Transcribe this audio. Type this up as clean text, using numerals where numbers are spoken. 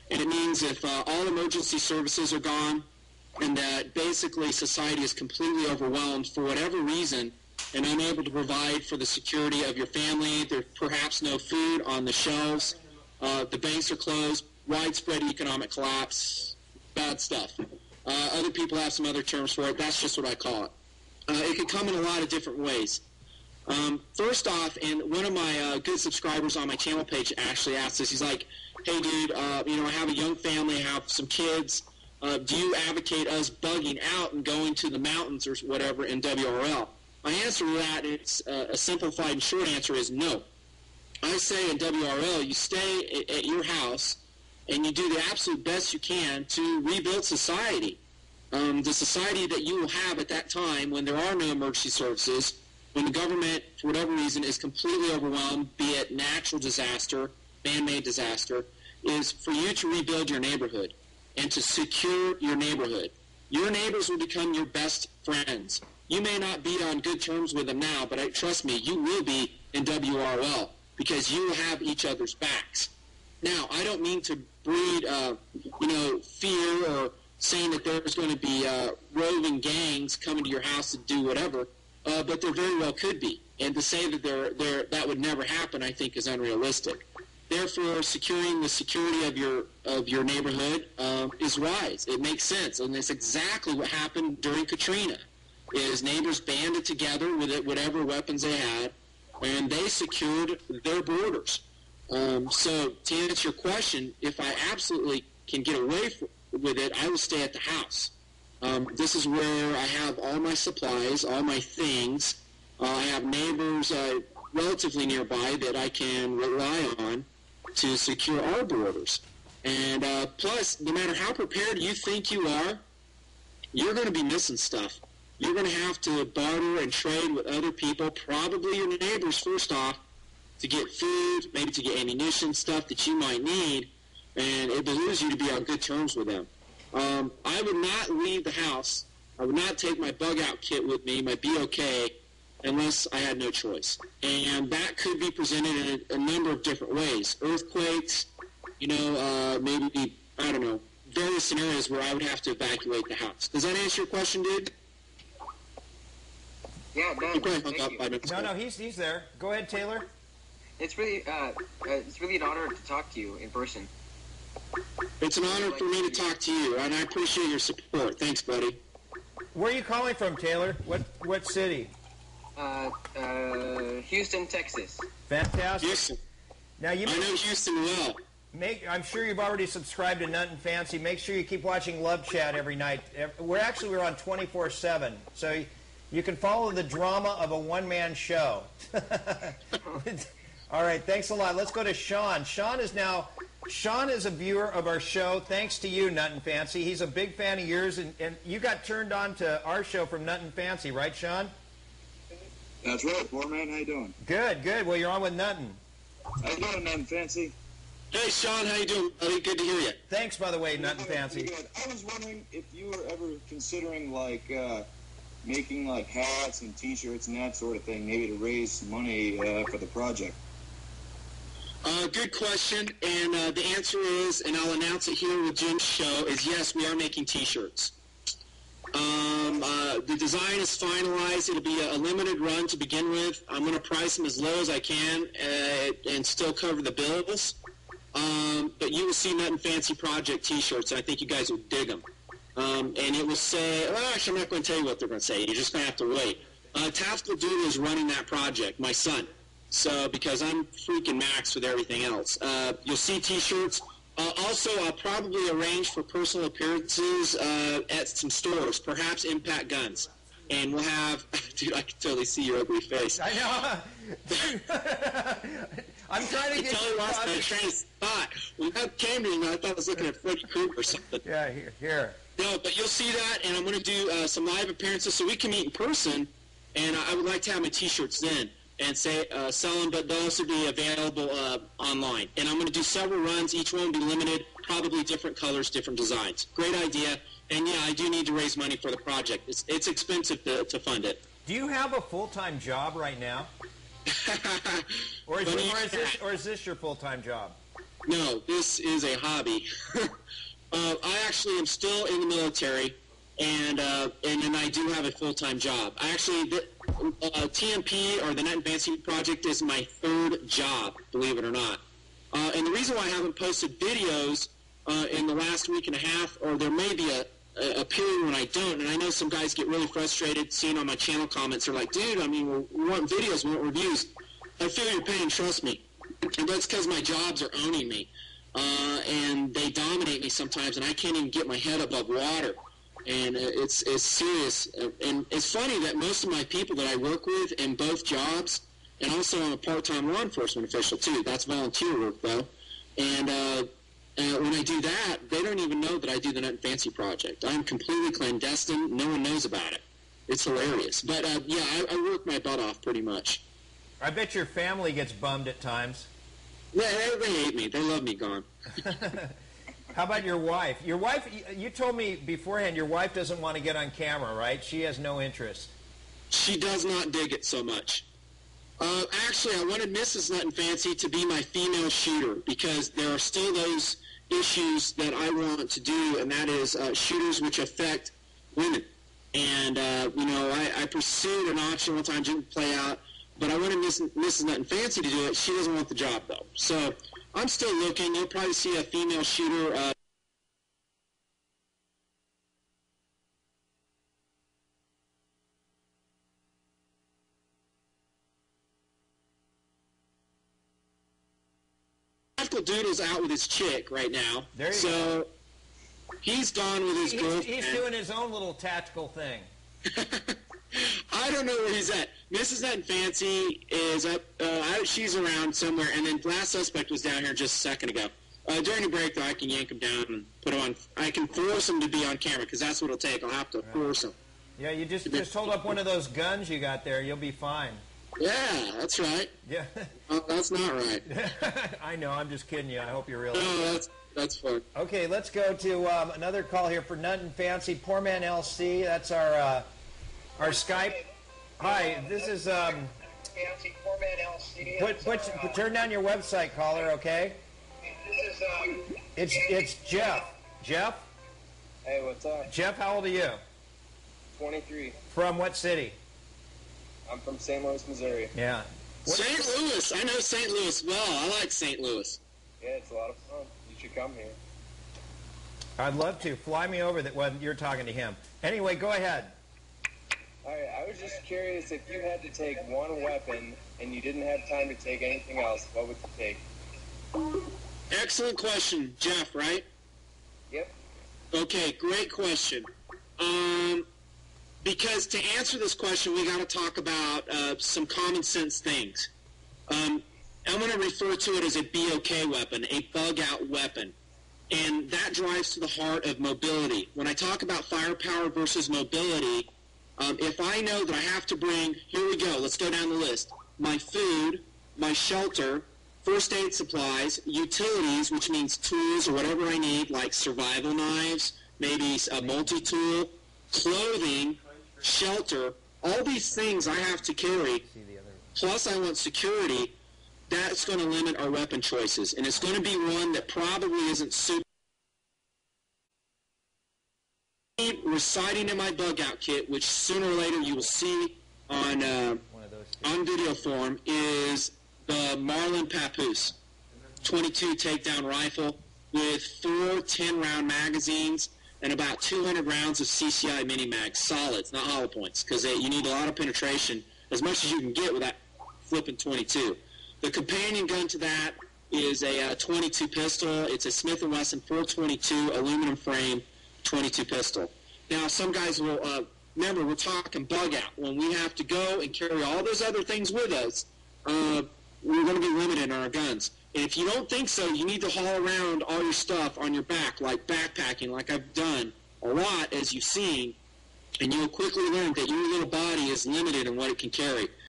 And it means if all emergency services are gone and that basically society is completely overwhelmed for whatever reason and unable to provide for the security of your family, there's perhaps no food on the shelves, the banks are closed, widespread economic collapse, bad stuff. Other people have some other terms for it. That's just what I call it. It could come in a lot of different ways. First off, and one of my good subscribers on my channel page actually asked this. He's like, hey, dude, I have a young family, I have some kids. Do you advocate us bugging out and going to the mountains or whatever in WRL? My answer to that is a simplified and short answer is no. I say in WRL, you stay at your house and you do the absolute best you can to rebuild society. The society that you will have at that time when there are no emergency services, when the government, for whatever reason, is completely overwhelmed, be it natural disaster, man-made disaster, is for you to rebuild your neighborhood and to secure your neighborhood. Your neighbors will become your best friends. You may not be on good terms with them now, but trust me, you will be in WRL because you will have each other's backs. Now, I don't mean to breed, fear or saying that there's going to be roving gangs coming to your house to do whatever, but there very well could be. And to say that that would never happen, I think, is unrealistic. Therefore, securing the security of your neighborhood is wise. It makes sense, and that's exactly what happened during Katrina. Is neighbors banded together with whatever weapons they had, and they secured their borders. So to answer your question, if I absolutely can get away with it, I will stay at the house. This is where I have all my supplies, all my things. I have neighbors relatively nearby that I can rely on to secure our borders. And plus, no matter how prepared you think you are, you're going to be missing stuff. You're going to have to barter and trade with other people, probably your neighbors first off, to get food, maybe to get ammunition, stuff that you might need, and it behooves you to be on good terms with them. I would not leave the house. I would not take my bug-out kit with me, my BOK, unless I had no choice. And that could be presented in a number of different ways. Earthquakes, maybe, I don't know, various scenarios where I would have to evacuate the house. Does that answer your question, dude? Yeah, it does. Thank you. No, he's there. Go ahead, Taylor. It's really an honor to talk to you in person. It's an honor for me to talk to you, and I appreciate your support. Thanks, buddy. Where are you calling from, Taylor? What city? Houston, Texas. Fantastic. Houston. Now I know Houston well. I'm sure you've already subscribed to NutnFancy. Make sure you keep watching LuvCh every night. We're on 24/7, so you can follow the drama of a one-man show. All right, thanks a lot. Let's go to Sean. Sean is a viewer of our show. Thanks to you, NutnFancy. He's a big fan of yours, and you got turned on to our show from NutnFancy, right, Sean? That's right, Foreman. How you doing? Good. Well, you're on with Nutn. How you doing, NutnFancy? Hey, Sean. How you doing, buddy? Good to hear you. Thanks, by the way, NutnFancy. I was wondering if you were ever considering, making, hats and T-shirts and that sort of thing, maybe to raise some money for the project. Good question, and the answer is, and I'll announce it here with Jim's show, is yes, we are making T-shirts. The design is finalized. It'll be a limited run to begin with. I'm going to price them as low as I can and still cover the bills. But you will see NutnFancy Project T-shirts, and I think you guys will dig them. And it will say, actually, I'm not going to tell you what they're going to say. You're just going to have to wait. Tactical Dude is running that project, my son. So, because I'm freaking maxed with everything else. You'll see T-shirts. Also, I'll probably arrange for personal appearances at some stores, perhaps Impact Guns. And we'll have... Dude, I can totally see your ugly face. I know. I'm trying to get you... I train spot. When I came to you, I thought I was looking at Freddy Krueger or something. Yeah, here. No, but you'll see that, and I'm going to do some live appearances so we can meet in person, and I would like to have my T-shirts then. And sell them, but they'll also be available online. And I'm going to do several runs. Each one will be limited, probably different colors, different designs. Great idea. And, yeah, I do need to raise money for the project. It's expensive to fund it. Do you have a full-time job right now? or is this your full-time job? No, this is a hobby. I actually am still in the military, and then I do have a full-time job. I actually, TMP, or the NutnFancy Project, is my third job, believe it or not. And the reason why I haven't posted videos in the last week and a half, or there may be a period when I don't, and I know some guys get really frustrated seeing on my channel comments, they're like, dude, I mean, we want videos, we want reviews. I feel your pain, trust me. And that's because my jobs are owning me. And they dominate me sometimes, and I can't even get my head above water. And it's serious. And it's funny that most of my people that I work with in both jobs, and also I'm a part-time law enforcement official too. That's volunteer work though. And when I do that, they don't even know that I do the NutnFancy Project. I'm completely clandestine. No one knows about it. It's hilarious. But yeah, I work my butt off pretty much. I bet your family gets bummed at times. Yeah, they hate me. They love me gone. How about your wife? Your wife, you told me beforehand your wife doesn't want to get on camera, right? She has no interest. She does not dig it so much. Actually, I wanted Mrs. NutnFancy to be my female shooter because there are still those issues that I want to do, and that is shooters which affect women. And, I pursued an option one time, didn't play out, but I wanted Mrs. NutnFancy to do it. She doesn't want the job, though. So I'm still looking. You'll probably see a female shooter Doodle's out with his chick right now. There you go. He's gone with his girlfriend. He's doing his own little tactical thing. I don't know where he's at. Mrs. NutnFancy is up. She's around somewhere. And then Last Suspect was down here just a second ago. During the break, though, I can yank him down and put him on. I can force him to be on camera because that's what it'll take. I'll have to force him. Yeah, you just hold up one of those guns you got there. You'll be fine. Yeah, that's right. Yeah. That's not right. I know. I'm just kidding you. I hope you realize. No, that's fun. Okay, let's go to another call here for NutnFancy. Poor Man LC. That's our Skype. Hi, this is Fancy Poor Man LC. turn down your website, caller. Okay. This is It's Jeff. Jeff. Hey, what's up? Jeff, how old are you? 23. From what city? I'm from St. Louis, Missouri. Yeah. St. Louis. I know St. Louis well. I like St. Louis. Yeah, it's a lot of fun. You should come here. I'd love to. Fly me over when you're talking to him. Anyway, go ahead. All right, I was just curious if you had to take one weapon and you didn't have time to take anything else, what would you take? Excellent question, Jeff, right? Yep. Okay, great question. Because to answer this question, we got to talk about some common sense things. I'm going to refer to it as a BOK weapon, a bug-out weapon. And that drives to the heart of mobility. When I talk about firepower versus mobility, if I know that I have to bring, here we go, let's go down the list, my food, my shelter, first aid supplies, utilities, which means tools or whatever I need, like survival knives, maybe a multi-tool, clothing, shelter, all these things I have to carry, plus I want security, that's going to limit our weapon choices. And it's going to be one that probably isn't super reciting in my bug-out kit, which sooner or later you will see on video form, is the Marlin Papoose 22 takedown rifle with 4 10-round magazines and about 200 rounds of CCI mini-mag, solids, not hollow points, because you need a lot of penetration, as much as you can get with that flipping 22. The companion gun to that is a 22 pistol. It's a Smith & Wesson 422 aluminum frame 22 pistol. Now, some guys will, remember, we're talking bug out. When we have to go and carry all those other things with us, we're going to be limited in our guns. And if you don't think so, you need to haul around all your stuff on your back, like backpacking, like I've done a lot, as you've seen, and you'll quickly learn that your little body is limited in what it can carry.